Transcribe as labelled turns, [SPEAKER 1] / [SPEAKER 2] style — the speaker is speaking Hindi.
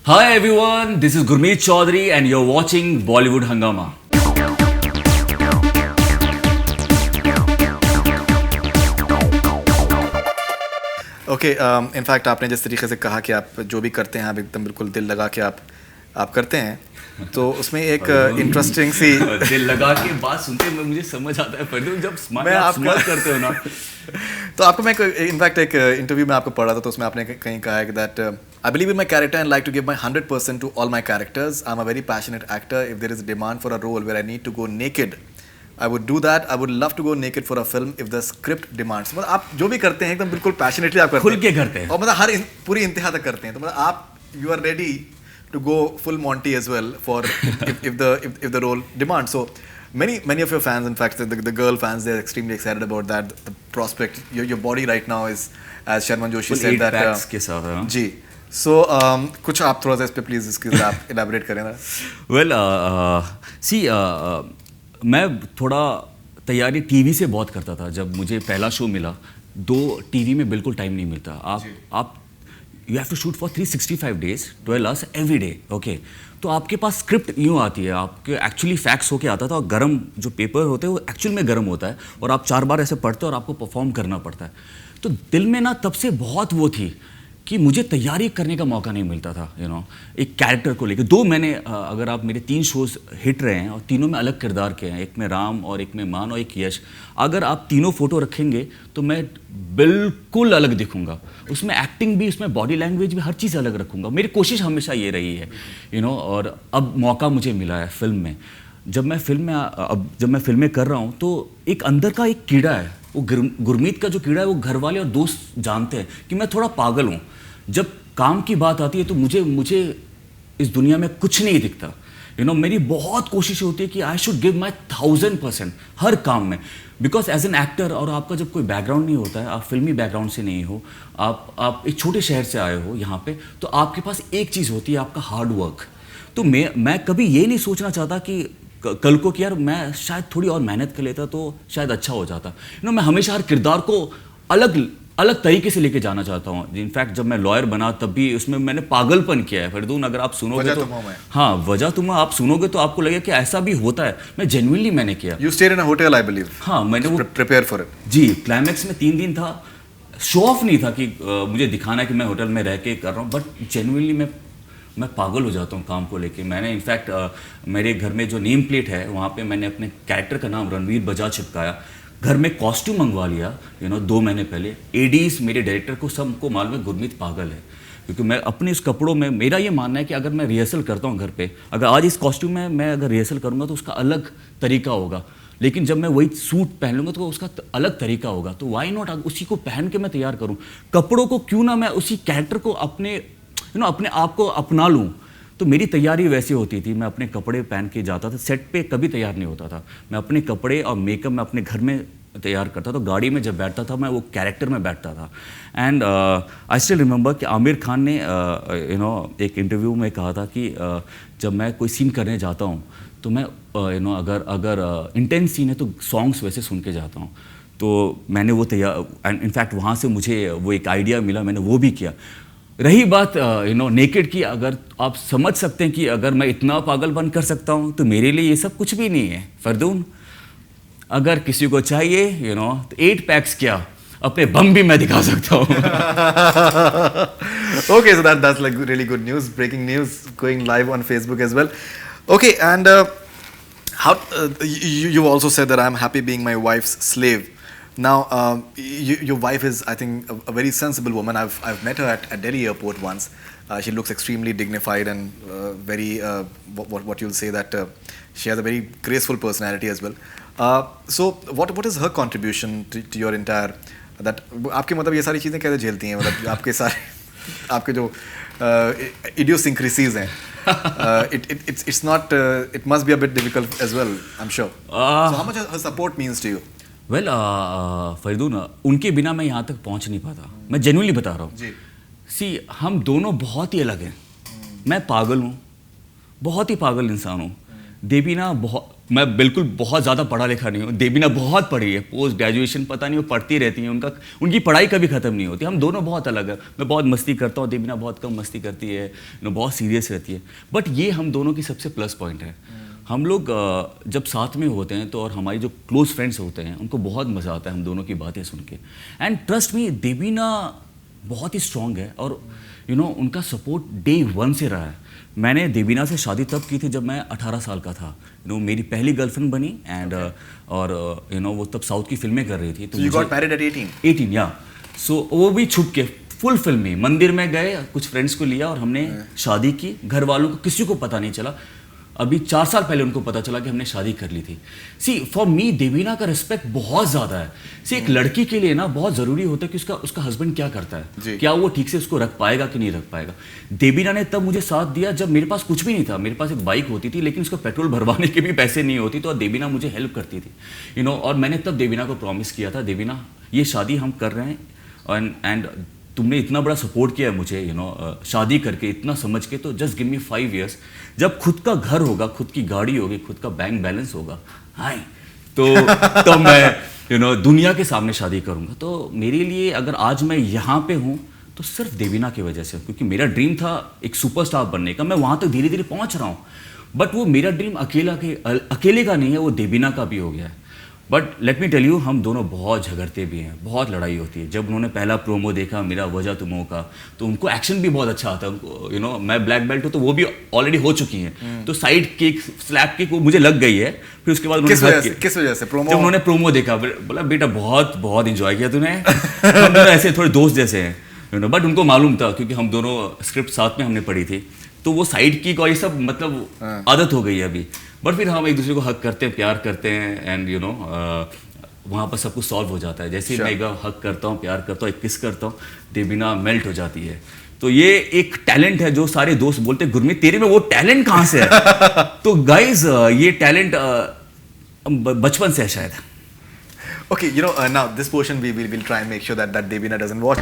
[SPEAKER 1] Hi everyone, this is Gurmeet Chaudhary and you're watching Bollywood Hangama.
[SPEAKER 2] Okay in fact आपने जिस तरीके से कहा कि आप जो भी करते हैं आप एकदम बिल्कुल दिल लगा के आप करते हैं तो उसमें एक इंटरेस्टिंग सी
[SPEAKER 1] दिल लगा के बात सुनते हैं मुझे समझ आता है पर जब स्माइल करते हो ना
[SPEAKER 2] तो आपको मैं इनफैक्ट एक इंटरव्यू में आपको पढ़ा था तो उसमें आपने कहीं कहा है कि that I believe in my character and like to give my 100% to all my characters I am a very passionate actor if there is demand for a role where I need to go naked I would do that. I would love to go naked for a film if the script demands. मतलब आप जो भी करते हैं एकदम बिल्कुल पैशनेटली आप करते हैं
[SPEAKER 1] खुल के करते हैं
[SPEAKER 2] और मतलब हर पूरी इंतहा तक करते हैं तो मतलब आप you are ready to go full Monty as well for if the role demands. So many of your fans, in fact, the girl fans, they're extremely excited about that. The prospect, your body right now is, as Sharman Joshi said that.
[SPEAKER 1] packs के साथ है
[SPEAKER 2] जी. So कुछ आप थोड़ा सा इस पे प्लीज इसकी आप elaborate करें ना.
[SPEAKER 1] Well, see, मैं थोड़ा तैयारी टीवी से बहुत करता था. जब मुझे पहला शो मिला टीवी में बिल्कुल टाइम नहीं मिलता. आप you have to shoot for 365 days 12 hours every day. Okay, तो आपके पास स्क्रिप्ट यूँ आती है, आपके एक्चुअली फैक्ट्स होके आता था और गर्म जो पेपर होते हैं वो एक्चुअल में गर्म होता है और आप 4 बार ऐसे पढ़ते हो और आपको परफॉर्म करना पड़ता है. तो दिल में ना तब से बहुत वो थी कि मुझे तैयारी करने का मौका नहीं मिलता था. एक कैरेक्टर को लेकर मैंने अगर आप मेरे 3 शोज हिट रहे हैं और तीनों में अलग किरदार के हैं, एक में राम और एक में मान और एक यश. अगर आप तीनों फोटो रखेंगे तो मैं बिल्कुल अलग दिखूंगा. उसमें एक्टिंग भी, उसमें बॉडी लैंग्वेज भी, हर चीज़ अलग रखूंगा. मेरी कोशिश हमेशा ये रही है और अब मौका मुझे मिला है फिल्म में. जब मैं फिल्में कर रहा हूँ तो एक अंदर का एक कीड़ा है, वो गुरमीत का जो कीड़ा है वो घर वाले और दोस्त जानते हैं कि मैं थोड़ा पागल हूँ. जब काम की बात आती है तो मुझे इस दुनिया में कुछ नहीं दिखता. मेरी बहुत कोशिश होती है कि आई शुड गिव माई 1000% हर काम में. बिकॉज एज एन एक्टर, और आपका जब कोई बैकग्राउंड नहीं होता है, आप फिल्मी बैकग्राउंड से नहीं हो, आप एक छोटे शहर से आए हो यहाँ पे, तो आपके पास एक चीज़ होती है, आपका हार्ड वर्क. तो मैं कभी ये नहीं सोचना चाहता कि कल को कि यार मैं शायद थोड़ी और मेहनत कर लेता तो शायद अच्छा हो जाता. मैं हमेशा हर किरदार को अलग तरीके से लेके जाना चाहता हूँ. इनफैक्ट जब मैं लॉयर बना तब भी उसमें मैंने पागलपन किया है. फरदून, अगर आप सुनोगे तो हाँ, वजह तुम आप सुनोगे तो आपको लगेगा कि ऐसा भी होता है. मैं जेन्युइनली मैंने किया.
[SPEAKER 2] You stayed in a hotel I believe.
[SPEAKER 1] हाँ, मैंने वो
[SPEAKER 2] प्रिपेयर फॉर इट.
[SPEAKER 1] जी, क्लाइमैक्स में 3 दिन था. शो ऑफ नहीं था कि मुझे दिखाना है कि मैं होटल में रह के कर रहा हूँ, बट जेन्युइनली मैं पागल हो जाता हूँ काम को लेके. मैंने इनफैक्ट मेरे घर में जो नेम प्लेट है वहाँ पे मैंने अपने कैरेक्टर का नाम रणवीर बजाज चिपकाया. घर में कॉस्ट्यूम मंगवा लिया 2 महीने पहले. एडीज, मेरे डायरेक्टर को, सबको मालूम है गुरमीत पागल है. क्योंकि मैं अपने इस कपड़ों में, मेरा ये मानना है कि अगर मैं रिहर्सल करता हूँ घर पे, अगर आज इस कॉस्ट्यूम में मैं अगर रिहर्सल करूँगा तो उसका अलग तरीका होगा. लेकिन जब मैं वही सूट पहन लूँगा तो उसका अलग तरीका होगा. तो वाई नॉट उसी को पहन के मैं तैयार करूँ. कपड़ों को क्यों ना मैं उसी कैरेक्टर को अपने आप को अपना लूँ. तो मेरी तैयारी वैसे होती थी. मैं अपने कपड़े पहन के जाता था, सेट पे कभी तैयार नहीं होता था. मैं अपने कपड़े और मेकअप मैं अपने घर में तैयार करता. तो गाड़ी में जब बैठता था मैं वो कैरेक्टर में बैठता था. एंड आई स्टिल रिमेंबर कि आमिर खान ने एक इंटरव्यू में कहा था कि जब मैं कोई सीन करने जाता हूँ तो मैं अगर इंटेंस सीन है तो सॉन्ग्स वैसे सुन के जाता हूँ. तो मैंने वो तैयार, एंड इनफैक्ट वहाँ से मुझे वो एक आइडिया मिला, मैंने वो भी किया. रही बात नेकेड की, अगर आप समझ सकते हैं कि अगर मैं इतना पागलपन कर सकता हूँ तो मेरे लिए ये सब कुछ भी नहीं है. फरदून, अगर किसी को चाहिए तो 8 पैक्स क्या, अपने बम भी मैं दिखा सकता हूँ.
[SPEAKER 2] Okay, so that's like really good news, breaking news, going live on Facebook as well. Okay, and how you also said that I'm happy being my wife's slave. Now, your wife is, I think, a very sensible woman. I've met her at Delhi airport once. She looks extremely dignified and very what you'll say that she has a very graceful personality as well. So what is her contribution to your entire that आपके मतलब ये सारी चीज़ें कैसे झेलती हैं, मतलब आपके सारे आपके जो idiosyncrasies हैं, it's not it must be a bit difficult as well, I'm sure. So how much her support means to you?
[SPEAKER 1] Well Faridoon, उनके बिना मैं यहाँ तक पहुँच नहीं पाता. मैं जेन्युइनली बता रहा हूँ. सी, हम दोनों बहुत ही अलग हैं. मैं पागल हूँ, बहुत ही पागल इंसान हूँ. देवीना बहुत मैं बिल्कुल बहुत ज़्यादा पढ़ा लिखा नहीं हूँ। देबीना बहुत पढ़ी है, पोस्ट ग्रेजुएशन पता नहीं वो पढ़ती रहती हैं, उनकी पढ़ाई कभी ख़त्म नहीं होती। हम दोनों बहुत अलग है। मैं बहुत मस्ती करता हूँ, देबीना बहुत कम मस्ती करती है, बहुत सीरियस रहती है। बट ये हम दोनों की सबसे प्लस पॉइंट है। हम लोग जब साथ में होते हैं तो, और हमारी जो क्लोज फ्रेंड्स होते हैं उनको बहुत मज़ा आता है हम दोनों की बातें सुन के। एंड ट्रस्ट मी, देबीना बहुत ही स्ट्रांग है और उनका सपोर्ट डे 1 से रहा है। मैंने देबीना से शादी तब की थी जब मैं 18 साल का था। मेरी पहली गर्लफ्रेंड बनी एंड और वो तब साउथ की फिल्में कर रही थी। तो
[SPEAKER 2] यू गॉट मैरिड एट 18?
[SPEAKER 1] 18 या। सो वो भी छुप के, फुल फिल्म में मंदिर में गए, कुछ फ्रेंड्स को लिया और हमने शादी की। घर वालों को किसी को पता नहीं चला। अभी 4 साल पहले उनको पता चला कि हमने शादी कर ली थी। सी फॉर मी देबीना का रिस्पेक्ट बहुत ज़्यादा है। सी एक लड़की के लिए ना बहुत ज़रूरी होता है कि उसका हस्बैंड क्या करता है, क्या वो ठीक से उसको रख पाएगा कि नहीं रख पाएगा। देबीना ने तब मुझे साथ दिया जब मेरे पास कुछ भी नहीं था। मेरे पास एक बाइक होती थी लेकिन उसका पेट्रोल भरवाने के भी पैसे नहीं होती, तो देबीना मुझे हेल्प करती थी। और मैंने तब देबीना को प्रॉमिस किया था, देबीना ये शादी हम कर रहे हैं एंड तुमने इतना बड़ा सपोर्ट किया है मुझे शादी करके, इतना समझ के, तो जस्ट गिव मी 5 years। जब खुद का घर होगा, खुद की गाड़ी होगी, खुद का बैंक बैलेंस होगा, हाय, तो मैं दुनिया के सामने शादी करूँगा। तो मेरे लिए अगर आज मैं यहाँ पे हूँ तो सिर्फ देबीना की वजह से, क्योंकि मेरा ड्रीम था एक सुपरस्टार बनने का। मैं वहाँ तक धीरे धीरे पहुँच रहा हूँ, बट वो मेरा ड्रीम अकेले का नहीं है, वो देबीना का भी हो गया है। But let me tell you, हम दोनों बहुत झगड़ते भी हैं, बहुत लड़ाई होती है। जब उन्होंने पहला प्रोमो देखा मेरा वजह तुम हो का, तो उनको एक्शन भी बहुत अच्छा आता है उनको। मैं ब्लैक बेल्ट हूँ तो वो भी ऑलरेडी हो चुकी हैं, तो साइड किक, स्लैप किक वो मुझे लग गई है। फिर उसके बाद
[SPEAKER 2] किस वजह से प्रोमो?
[SPEAKER 1] जब उन्होंने प्रोमो देखा, बोला बेटा बहुत बहुत इंजॉय किया तूने। हम दोनों ऐसे थोड़े दोस्त जैसे हैं, बट उनको मालूम था क्योंकि हम दोनों स्क्रिप्ट साथ में हमने पढ़ी थी, तो वो साइड किक और ये सब मतलब आदत हो गई है अभी। बट फिर हम एक दूसरे को हक करते हैं, प्यार करते हैं, एंड वहाँ पर सब कुछ सॉल्व हो जाता है। जैसे ही मैं एक हक करता हूँ, प्यार करता हूँ, एक किस करता हूँ, देबीना मेल्ट हो जाती है। तो ये एक टैलेंट है जो सारे दोस्त बोलते हैं गुरमीत तेरे में वो टैलेंट कहाँ से है? तो गाइज ये टैलेंट बचपन से है शायद।
[SPEAKER 2] Okay, now this portion we will try and make sure that Deveena doesn't watch.